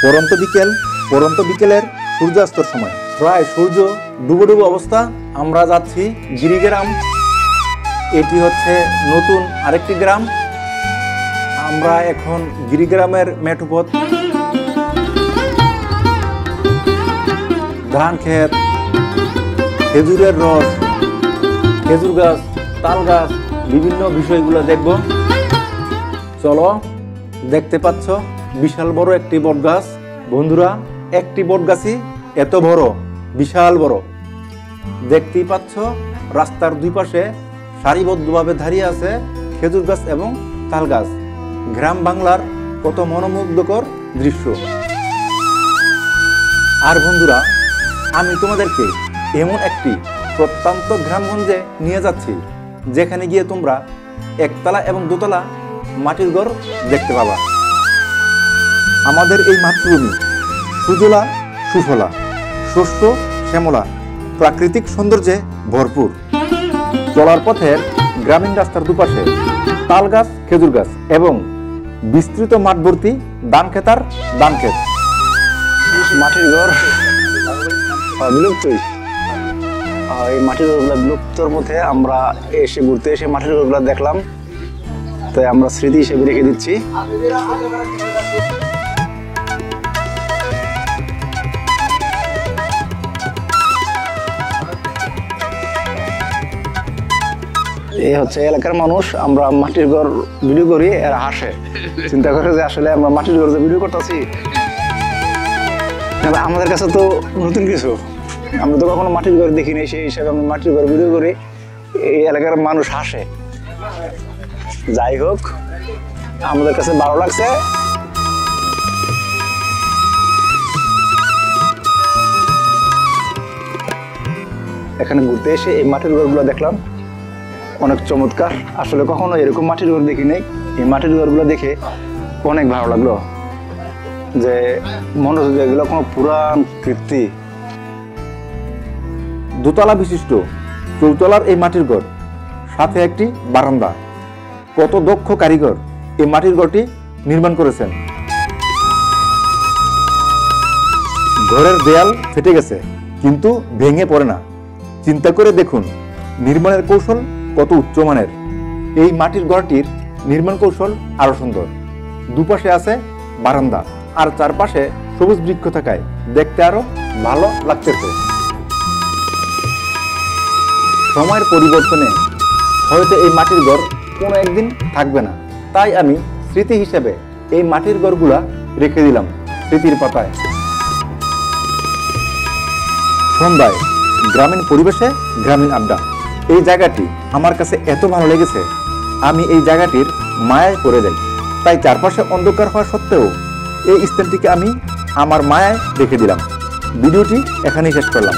পরন্ত বিকেলের সূর্যাস্তর সময় প্রায় সূর্য ডুবো ডুবো অবস্থা। আমরা যাচ্ছি গিরিগ্রাম। এটি হচ্ছে নতুন আরেকটি গ্রাম। আমরা এখন গিরিগ্রামের মেঠোপথ, ধান ক্ষেত, খেজুরের রস, খেজুর গাছ, তাল গাছ, বিভিন্ন বিষয়গুলো দেখব। চলো, দেখতে পাচ্ছ বিশাল বড় একটি বট গাছ। বন্ধুরা, একটি বট গাছই এত বড়, বিশাল বড়। দেখতেই পাচ্ছ রাস্তার দুই পাশে সারিবদ্ধভাবে দাঁড়িয়ে আছে খেজুর গাছ এবং তাল গাছ। গ্রাম বাংলার কত মনোমুগ্ধকর দৃশ্য। আর বন্ধুরা, আমি তোমাদেরকে এমন একটি প্রত্যন্ত গ্রামগঞ্জে নিয়ে যাচ্ছি যেখানে গিয়ে তোমরা একতলা এবং দোতলা মাটির ঘর দেখতে পাবা। আমাদের এই মাতৃভূমি সুজলা সুফলা, শস্য শ্যামলা, প্রাকৃতিক সৌন্দর্যে ভরপুর। চলার পথের গ্রামীণ রাস্তার দুপাশে তাল গাছ, খেজুর গাছ এবং বিস্তৃত মাঠ ভর্তি ধান ক্ষেত আর ধান ক্ষেত। মাটির ঘর বিলুপ্তই। এই মাটির ঘরগুলো বিলুপ্তর মধ্যে আমরা এসে ঘুরতে এসে মাটির ঘরগুলো দেখলাম, তাই আমরা স্মৃতি হিসেবে রেখে দিচ্ছি। এই হচ্ছে এলাকার মানুষ। আমরা মাটির ঘর ভিডিও করি, এরা হাসে, চিন্তা করে যে আসলে আমরা মাটির ঘর যে ভিডিও করতেছি, আমাদের কাছে তো নতুন কিছু। আমরা তো কখনো মাটির ঘর দেখিনি, সেই হিসাবে আমরা মাটির ঘর ভিডিও করি। এই এলাকার মানুষ হাসে। যাই হোক, আমাদের কাছে ভালো লাগছে। এখানে ঘুরতে এসে এই মাটির ঘরগুলো দেখলাম, অনেক চমৎকার। আসলে কখনো এরকম মাটির ঘর দেখি নাই। এই মাটির ঘরগুলো দেখে অনেক ভালো লাগলো, যে মনে হচ্ছে এগুলো কোনো পুরান কীর্তি। দোতলা বিশিষ্ট চৌতলার এই মাটির ঘর, সাথে একটি বারান্দা। কত দক্ষ কারিগর এই মাটির ঘরটি নির্মাণ করেছেন। ঘরের দেয়াল ফেটে গেছে কিন্তু ভেঙে পড়ে না। চিন্তা করে দেখুন নির্মাণের কৌশল কত উচ্চমানের। এই মাটির ঘরটির নির্মাণ কৌশল আরো সুন্দর। দুপাশে আছে বারান্দা আর চারপাশে সবুজ বৃক্ষ থাকায় দেখতে আরো ভালো লাগতেছে। সময়ের পরিবর্তনে হয়তো এই মাটির ঘর কোনো একদিন থাকবে না, তাই আমি স্মৃতি হিসেবে এই মাটির ঘরগুলা রেখে দিলাম স্মৃতির পাতায়। সন্ধ্যায় গ্রামীণ পরিবেশে গ্রামীণ আড্ডা। এই জায়গাটি আমার কাছে এত ভালো লেগেছে, আমি এই জায়গাটির মায়ায় পড়ে যাই। তাই চারপাশে অন্ধকার হওয়া সত্ত্বেও এই স্থানটিকে আমি আমার মায়ায় রেখে দিলাম। ভিডিওটি এখানেই শেষ করলাম।